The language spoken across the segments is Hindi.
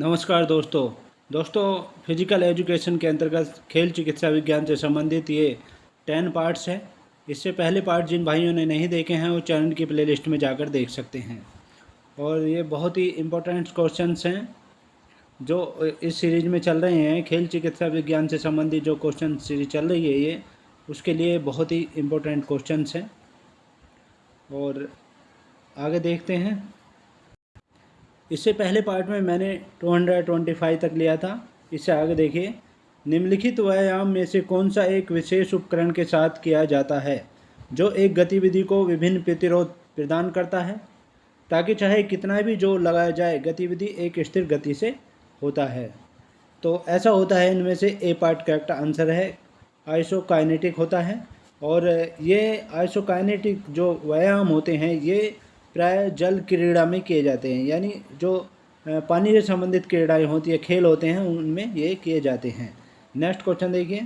नमस्कार दोस्तों फिजिकल एजुकेशन के अंतर्गत खेल चिकित्सा विज्ञान से संबंधित ये 10 पार्ट्स हैं। इससे पहले पार्ट जिन भाइयों ने नहीं देखे हैं वो चैनल की प्लेलिस्ट में जाकर देख सकते हैं। और ये बहुत ही इम्पोर्टेंट क्वेश्चंस हैं जो इस सीरीज में चल रहे हैं। खेल चिकित्सा विज्ञान से संबंधित जो क्वेश्चन सीरीज चल रही है ये उसके लिए बहुत ही इम्पोर्टेंट क्वेश्चंस हैं। और आगे देखते हैं। इससे पहले पार्ट में मैंने 225 तक लिया था। इससे आगे देखिए, निम्नलिखित व्यायाम में से कौन सा एक विशेष उपकरण के साथ किया जाता है जो एक गतिविधि को विभिन्न प्रतिरोध प्रदान करता है ताकि चाहे कितना भी जोर लगाया जाए गतिविधि एक स्थिर गति से होता है। तो ऐसा होता है, इनमें से ए पार्ट करेक्ट आंसर है, आइसोकाइनेटिक होता है। और ये आइसोकाइनेटिक जो व्यायाम होते हैं ये प्राय जल क्रीड़ा में किए जाते हैं, यानी जो पानी से संबंधित क्रीड़ाएँ होती है, खेल होते हैं, उनमें ये किए जाते हैं। नेक्स्ट क्वेश्चन देखिए,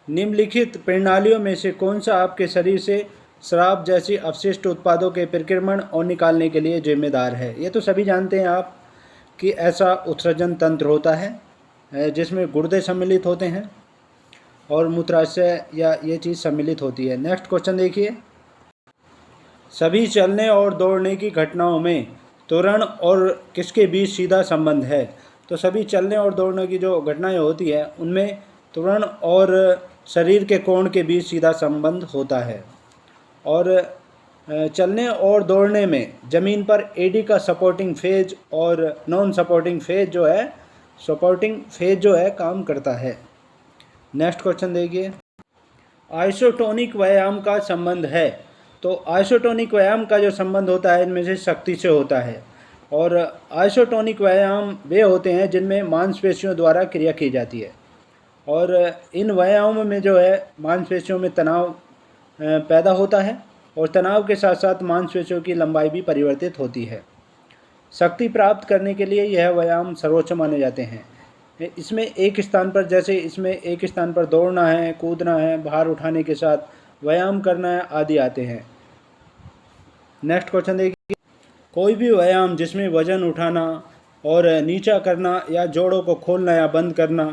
निम्नलिखित प्रणालियों में से कौन सा आपके शरीर से शराब जैसी अपशिष्ट उत्पादों के प्रक्रमण और निकालने के लिए जिम्मेदार है। ये तो सभी जानते हैं आप कि ऐसा उत्सर्जन तंत्र होता है जिसमें गुर्दे सम्मिलित होते हैं और मूत्राशय या ये चीज़ सम्मिलित होती है। नेक्स्ट क्वेश्चन देखिए, सभी चलने और दौड़ने की घटनाओं में त्वरण और किसके बीच सीधा संबंध है। तो सभी चलने और दौड़ने की जो घटनाएं होती है उनमें त्वरण और शरीर के कोण के बीच सीधा संबंध होता है। और चलने और दौड़ने में ज़मीन पर एडी का सपोर्टिंग फेज और नॉन सपोर्टिंग फेज जो है काम करता है। नेक्स्ट क्वेश्चन देखिए, आइसोटोनिक व्यायाम का संबंध है। तो आइसोटोनिक व्यायाम का जो संबंध होता है इनमें से शक्ति से होता है। और आइसोटोनिक व्यायाम वे होते हैं जिनमें मांसपेशियों द्वारा क्रिया की जाती है। और इन व्यायामों में जो है मांसपेशियों में तनाव पैदा होता है और तनाव के साथ साथ मांसपेशियों की लंबाई भी परिवर्तित होती है। शक्ति प्राप्त करने के लिए यह व्यायाम सर्वोच्च माने जाते हैं। इसमें एक स्थान पर दौड़ना है, कूदना है, भार उठाने के साथ व्यायाम करना है आदि आते हैं। नेक्स्ट क्वेश्चन देखिए, कोई भी व्यायाम जिसमें वजन उठाना और नीचा करना या जोड़ों को खोलना या बंद करना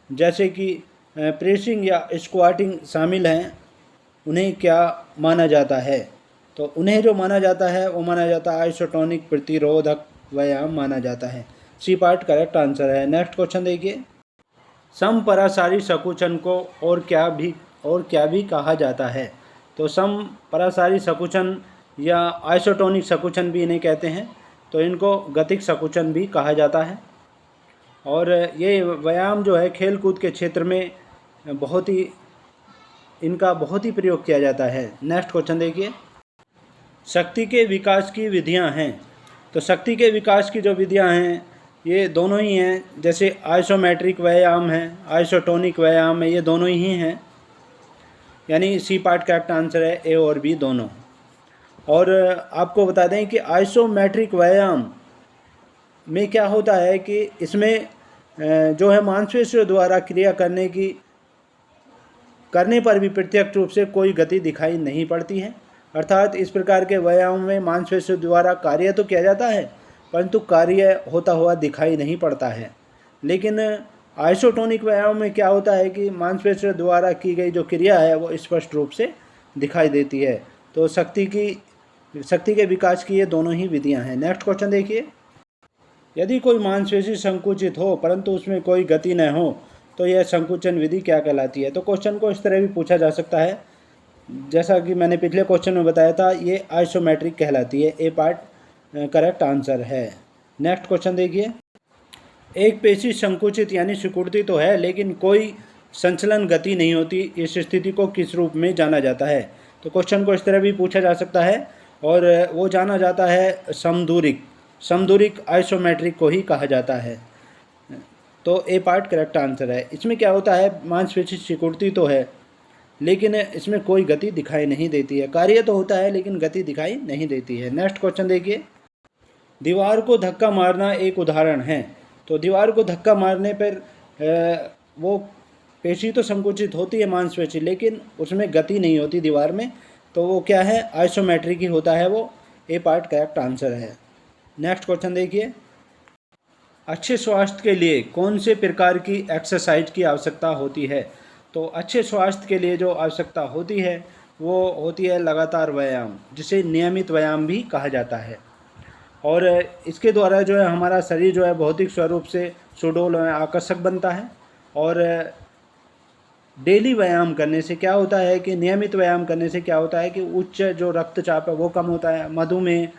जैसे कि प्रेसिंग या स्क्वाटिंग शामिल हैं, उन्हें क्या माना जाता है। तो उन्हें जो माना जाता है वो माना जाता है आइसोटोनिक प्रतिरोधक व्यायाम माना जाता है। सी पार्ट करेक्ट आंसर है। नेक्स्ट क्वेश्चन देखिए, समपरासारी संकुचन को और क्या भी कहा जाता है। तो समपरासारी संकुचन या आइसोटोनिक संकुचन भी इन्हें कहते हैं। तो इनको गतिक संकुचन भी कहा जाता है। और ये व्यायाम जो है खेल कूद के क्षेत्र में इनका बहुत ही प्रयोग किया जाता है। नेक्स्ट क्वेश्चन देखिए, शक्ति के विकास की विधियां हैं। तो शक्ति के विकास की जो विधियां हैं ये दोनों ही हैं, जैसे आइसोमेट्रिक व्यायाम है, आइसोटोनिक व्यायाम है, ये दोनों ही हैं, यानी सी पार्ट करेक्ट आंसर है, ए और बी दोनों। और आपको बता दें कि आइसोमेट्रिक व्यायाम में क्या होता है कि इसमें जो है मांसपेशियों द्वारा क्रिया करने पर भी प्रत्यक्ष रूप से कोई गति दिखाई नहीं पड़ती है। अर्थात इस प्रकार के व्यायाम में मांसपेशियों द्वारा कार्य तो किया जाता है परंतु कार्य होता हुआ दिखाई नहीं पड़ता है। लेकिन आइसोटोनिक व्यायाम में क्या होता है कि मांसपेशियों द्वारा की गई जो क्रिया है वो स्पष्ट रूप से दिखाई देती है। तो शक्ति के विकास की ये दोनों ही विधियां हैं। नेक्स्ट क्वेश्चन देखिए, यदि कोई मांसपेशी संकुचित हो परंतु उसमें कोई गति न हो तो यह संकुचन विधि क्या कहलाती है। तो क्वेश्चन को इस तरह भी पूछा जा सकता है, जैसा कि मैंने पिछले क्वेश्चन में बताया था, ये आइसोमेट्रिक कहलाती है। ए पार्ट करेक्ट आंसर है। नेक्स्ट क्वेश्चन देखिए, एक पेशी संकुचित यानी सिकुड़ती तो है लेकिन कोई संचलन गति नहीं होती, इस स्थिति को किस रूप में जाना जाता है। तो क्वेश्चन को इस तरह भी पूछा जा सकता है और वो जाना जाता है समदूरिक आइसोमेट्रिक को ही कहा जाता है। तो ए पार्ट करेक्ट आंसर है। इसमें क्या होता है, मांसपेशी सिकुड़ती तो है लेकिन इसमें कोई गति दिखाई नहीं देती है, कार्य तो होता है लेकिन गति दिखाई नहीं देती है। नेक्स्ट क्वेश्चन देखिए, दीवार को धक्का मारना एक उदाहरण है। तो दीवार को धक्का मारने पर वो पेशी तो संकुचित होती है मांसपेशी, लेकिन उसमें गति नहीं होती दीवार में, तो वो क्या है, आइसोमेट्रिक ही होता है वो। ए पार्ट करेक्ट आंसर है। नेक्स्ट क्वेश्चन देखिए, अच्छे स्वास्थ्य के लिए कौन से प्रकार की एक्सरसाइज की आवश्यकता होती है? तो अच्छे स्वास्थ्य के लिए जो आवश्यकता होती है वो होती है लगातार व्यायाम, जिसे नियमित व्यायाम भी कहा जाता है। और इसके द्वारा जो है हमारा शरीर जो है भौतिक स्वरूप से सुडौल और आकर्षक बनता है। और डेली व्यायाम करने से क्या होता है कि नियमित व्यायाम करने से क्या होता है कि उच्च जो रक्तचाप है वो कम होता है, मधुमेह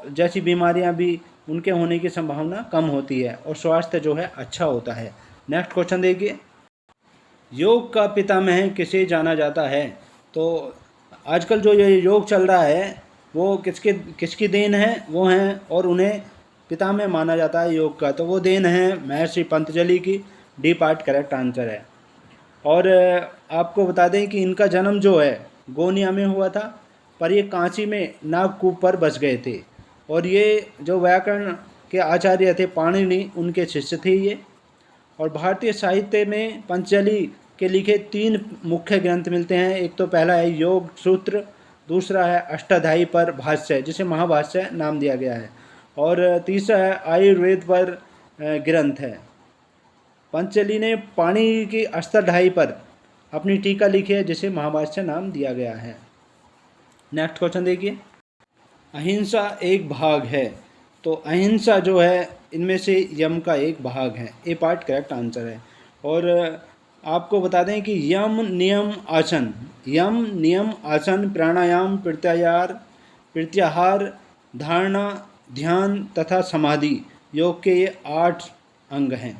जैसी बीमारियां भी उनके होने की संभावना कम होती है और स्वास्थ्य जो है अच्छा होता है। नेक्स्ट क्वेश्चन देखिए, योग का पितामह किसे जाना जाता है? तो आजकल जो ये योग चल रहा है वो किसकी देन है? वो हैं और उन्हें पितामह माना जाता है योग का, तो वो देन है महर्षि पतंजलि की। डी पार्ट करेक्ट आंसर है। और आपको बता दें कि इनका जन्म जो है गोनिया में हुआ था, पर ये कांची में नागकूप पर बस गए थे। और ये जो व्याकरण के आचार्य थे पाणिनि, उनके शिष्य थे ये। और भारतीय साहित्य में पतंजलि के लिखे 3 मुख्य ग्रंथ मिलते हैं। एक तो पहला है योग सूत्र, दूसरा है अष्टाध्यायी पर भाष्य जिसे महाभाष्य नाम दिया गया है, और तीसरा है आयुर्वेद पर ग्रंथ है। पतंजलि ने पाणिनि की अष्टाध्यायी पर अपनी टीका लिखी है जिसे महाभाष्य नाम दिया गया है। नेक्स्ट क्वेश्चन देखिए, अहिंसा एक भाग है, तो अहिंसा जो है इनमें से यम का एक भाग है। ए पार्ट करेक्ट आंसर है। और आपको बता दें कि यम नियम आसन प्राणायाम प्रत्याहार धारणा ध्यान तथा समाधि योग के ये 8 अंग हैं।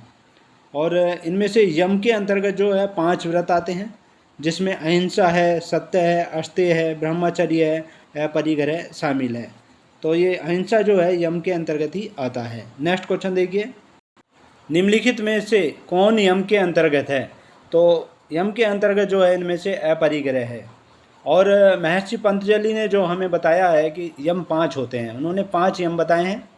और इनमें से यम के अंतर्गत जो है 5 व्रत आते हैं, जिसमें अहिंसा है, सत्य है, अस्तेय है, ब्रह्मचर्य है, अपरिग्रह शामिल है। तो ये अहिंसा जो है यम के अंतर्गत ही आता है। नेक्स्ट क्वेश्चन देखिए, निम्नलिखित में से कौन यम के अंतर्गत है? तो यम के अंतर्गत जो है इनमें से अपरिग्रह है। और महर्षि पतंजलि ने जो हमें बताया है कि यम 5 होते हैं, उन्होंने 5 यम बताए हैं।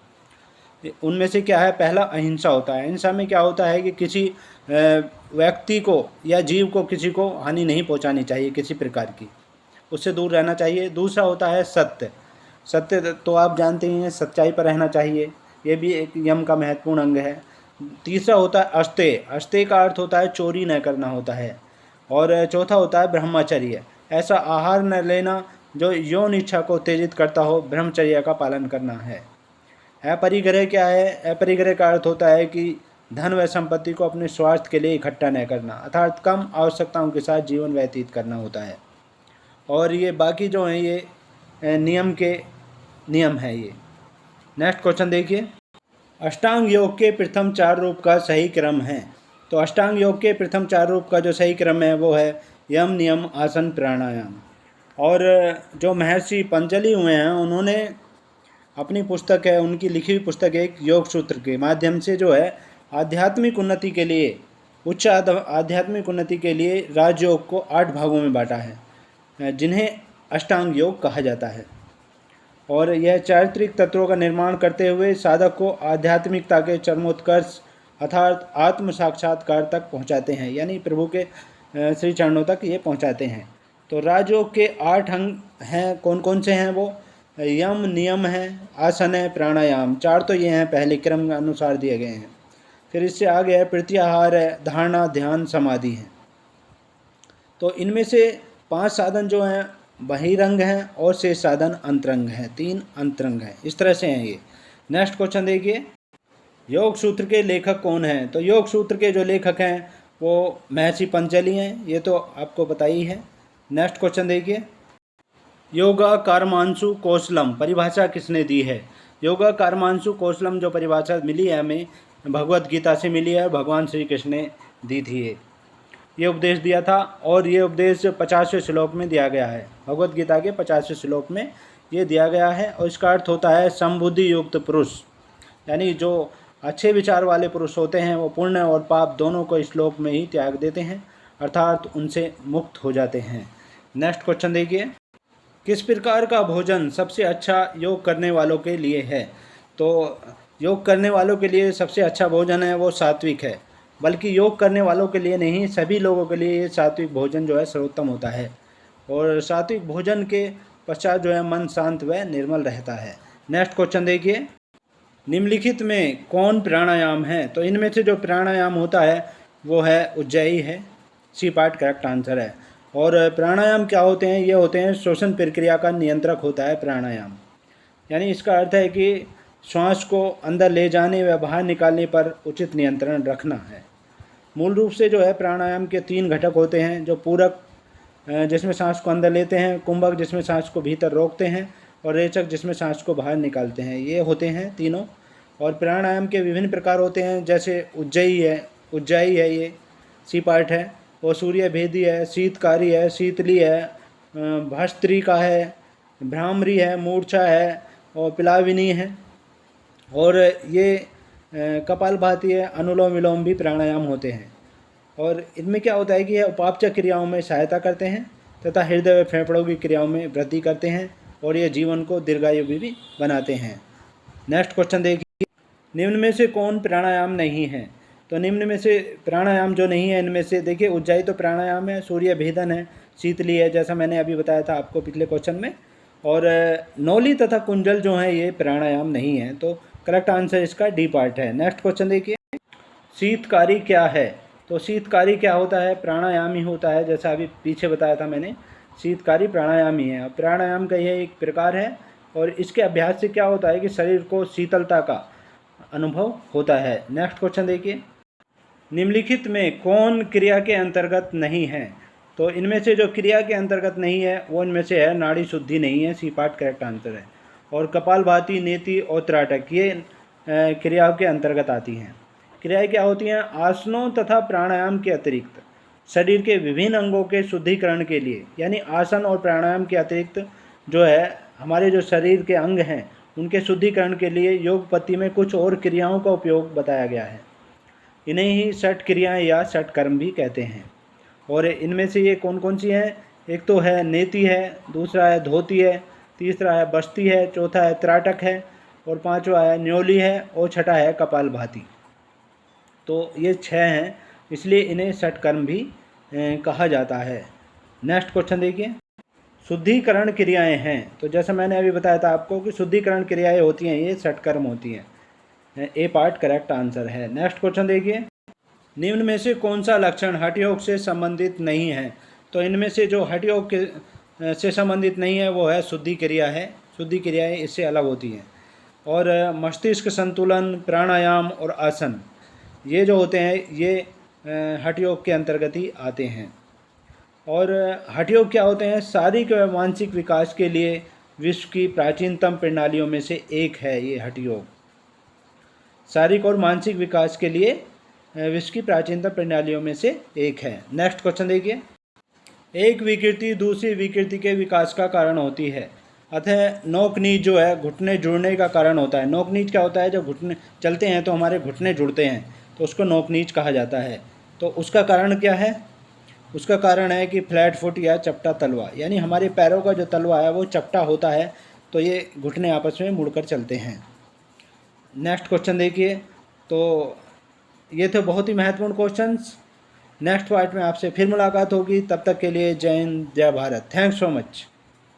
उनमें से क्या है, पहला अहिंसा होता है। अहिंसा में क्या होता है कि किसी व्यक्ति को या जीव को किसी को हानि नहीं पहुंचानी चाहिए किसी प्रकार की, उससे दूर रहना चाहिए। दूसरा होता है सत्य तो आप जानते ही हैं, सच्चाई पर रहना चाहिए, ये भी एक यम का महत्वपूर्ण अंग है। तीसरा होता है अस्तेय का अर्थ होता है चोरी न करना होता है। और चौथा होता है ब्रह्मचर्य, ऐसा आहार न लेना जो यौन इच्छा को उत्तेजित करता हो, ब्रह्मचर्य का पालन करना है। अपरिग्रह क्या है? अपरिग्रह का अर्थ होता है कि धन व संपत्ति को अपने स्वार्थ के लिए इकट्ठा न करना, अर्थात कम आवश्यकताओं के साथ जीवन व्यतीत करना होता है। और ये बाकी जो हैं ये नियम है ये। नेक्स्ट क्वेश्चन देखिए, अष्टांग योग के प्रथम 4 रूप का सही क्रम है। तो अष्टांग योग के प्रथम 4 रूप का जो सही क्रम है वो है यम नियम आसन प्राणायाम। और जो महर्षि पतंजलि हुए हैं उन्होंने अपनी पुस्तक है, उनकी लिखी हुई पुस्तक एक योग सूत्र के माध्यम से जो है आध्यात्मिक उन्नति के लिए, उच्च आध्यात्मिक उन्नति के लिए राजयोग को 8 भागों में बांटा है, जिन्हें अष्टांग योग कहा जाता है। और यह चारित्रिक तत्वों का निर्माण करते हुए साधक को आध्यात्मिकता के चरमोत्कर्ष अर्थात आत्म साक्षात्कार तक पहुंचाते हैं, यानी प्रभु के श्री चरणों तक ये पहुंचाते हैं। तो राजयोग के 8 अंग हैं, कौन कौन से हैं? वो यम नियम है, आसन है, प्राणायाम, 4 तो ये हैं, पहले क्रम के अनुसार दिए गए हैं। फिर इससे आगे है प्रत्याहार है, धारणा ध्यान समाधि है। तो इनमें से 5 साधन जो हैं बहिरंग हैं और 6 साधन अंतरंग हैं, 3 अंतरंग हैं। इस तरह से हैं ये। नेक्स्ट क्वेश्चन देखिए, योग सूत्र के लेखक कौन हैं? तो योग सूत्र के जो लेखक हैं वो महर्षि पतंजलि हैं, ये तो आपको पता ही है। नेक्स्ट क्वेश्चन देखिए, योगा कर्मांशु कौशलम परिभाषा किसने दी है? योगा कर्मांशु कौशलम जो परिभाषा मिली है हमें भगवत गीता से मिली है, भगवान श्री कृष्ण ने दी थी ये उपदेश दिया था। और ये उपदेश 50वें श्लोक में दिया गया है, भगवत गीता के 50वें श्लोक में ये दिया गया है। और इसका अर्थ होता है समबुद्धि युक्त पुरुष, यानी जो अच्छे विचार वाले पुरुष होते हैं वो पुण्य और पाप दोनों को इस श्लोक में ही त्याग देते हैं, अर्थात उनसे मुक्त हो जाते हैं। नेक्स्ट क्वेश्चन देखिए, किस प्रकार का भोजन सबसे अच्छा योग करने वालों के लिए है? तो योग करने वालों के लिए सबसे अच्छा भोजन है वो सात्विक है, बल्कि योग करने वालों के लिए नहीं, सभी लोगों के लिए ये सात्विक भोजन जो है सर्वोत्तम होता है। और सात्विक भोजन के पश्चात जो है मन शांत व निर्मल रहता है। नेक्स्ट क्वेश्चन देखिए, निम्नलिखित में कौन प्राणायाम है? तो इनमें से जो प्राणायाम होता है वो है उज्जयी है। सी पार्ट करेक्ट आंसर है। और प्राणायाम क्या होते हैं? ये होते हैं श्वसन प्रक्रिया का नियंत्रक होता है प्राणायाम। यानी इसका अर्थ है कि श्वास को अंदर ले जाने व बाहर निकालने पर उचित नियंत्रण रखना है। मूल रूप से जो है प्राणायाम के 3 घटक होते हैं, जो पूरक जिसमें सांस को अंदर लेते हैं, कुंभक जिसमें सांस को भीतर रोकते हैं, और रेचक जिसमें सांस को बाहर निकालते हैं। ये होते हैं तीनों। और प्राणायाम के विभिन्न प्रकार होते हैं, जैसे उज्जाई है ये सी पार्ट है, और सूर्य भेदी है, शीतकारी है, शीतली है, भस्त्रिका है, भ्रामरी है, मूर्छा है और पिलाविनी है। और ये कपालभाति है, अनुलोम विलोम भी प्राणायाम होते हैं। और इनमें क्या होता है कि यह उपापचय क्रियाओं में सहायता करते हैं तथा हृदय व फेफड़ों की क्रियाओं में वृद्धि करते हैं, और ये जीवन को दीर्घायु भी बनाते हैं। नेक्स्ट क्वेश्चन देखिए, निम्न में से कौन प्राणायाम नहीं है? तो निम्न में से प्राणायाम जो नहीं है इनमें से देखिए, उज्जाई तो प्राणायाम है, सूर्य भेदन है, शीतली है जैसा मैंने अभी बताया था आपको पिछले क्वेश्चन में, और नौली तथा कुंजल जो है ये प्राणायाम नहीं है। तो करेक्ट आंसर इसका डी पार्ट है। नेक्स्ट क्वेश्चन देखिए, शीतकारी क्या है? तो शीतकारी क्या होता है? प्राणायाम ही होता है, जैसा अभी पीछे बताया था मैंने, शीतकारी प्राणायाम ही है। प्राणायाम का यह एक प्रकार है, और इसके अभ्यास से क्या होता है कि शरीर को शीतलता का अनुभव होता है। नेक्स्ट क्वेश्चन देखिए, निम्नलिखित में कौन क्रिया के अंतर्गत नहीं है? तो इनमें से जो क्रिया के अंतर्गत नहीं है वो इनमें से है नाड़ी शुद्धि नहीं है, सी पार्ट करेक्ट आंसर है। और कपालभाति, नेति और त्राटक ये क्रियाओं के अंतर्गत आती हैं। क्रियाएं क्या होती हैं? आसनों तथा प्राणायाम के अतिरिक्त शरीर के विभिन्न अंगों के शुद्धिकरण के लिए, यानी आसन और प्राणायाम के अतिरिक्त जो है हमारे जो शरीर के अंग हैं उनके शुद्धिकरण के लिए योग पद्धति में कुछ और क्रियाओं का उपयोग बताया गया है। इन्हें ही षट क्रियाएं या षट कर्म भी कहते हैं। और इनमें से ये कौन कौन सी हैं? एक तो है नेति है, दूसरा है धोती है, तीसरा है बस्ती है, चौथा है त्राटक है, और पांचवा है न्योली है, और छठा है कपालभाति। तो ये 6 हैं, इसलिए इन्हें षट कर्म भी कहा जाता है। नेक्स्ट क्वेश्चन देखिए, शुद्धिकरण क्रियाएं हैं। तो जैसा मैंने अभी बताया था आपको कि शुद्धिकरण क्रियाएं होती हैं, ये षट कर्म होती हैं। ए पार्ट करेक्ट आंसर है। नेक्स्ट क्वेश्चन देखिए, निम्न में से कौन सा लक्षण हठयोग से संबंधित नहीं है? तो इनमें से जो हठयोग के से संबंधित नहीं है वो है शुद्धि क्रिया है। शुद्धि क्रियाएं इससे अलग होती हैं। और मस्तिष्क संतुलन, प्राणायाम और आसन ये जो होते हैं ये हठयोग के अंतर्गत ही आते हैं। और हठयोग क्या होते हैं? शारीरिक व मानसिक विकास के लिए विश्व की प्राचीनतम प्रणालियों में से एक है ये हठयोग। शारीरिक और मानसिक विकास के लिए विश्व की प्राचीनतम प्रणालियों में से एक है। नेक्स्ट क्वेश्चन देखिए, एक विकृति दूसरी विकृति के विकास का कारण होती है, अतः नोक नीच जो है घुटने जुड़ने का कारण होता है। नोक नीच क्या होता है? जब घुटने चलते हैं तो हमारे घुटने जुड़ते हैं, तो उसको नोक नीच कहा जाता है। तो उसका कारण क्या है? उसका कारण है कि फ्लैट फुट या चपटा तलवा, यानी हमारे पैरों का जो तलवा है वो चपटा होता है, तो ये घुटने आपस में मुड़कर चलते हैं। नेक्स्ट क्वेश्चन देखिए, तो ये थे बहुत ही महत्वपूर्ण क्वेश्चंस। नेक्स्ट पार्ट में आपसे फिर मुलाकात होगी, तब तक के लिए जय हिंद, जय भारत। Thanks so much.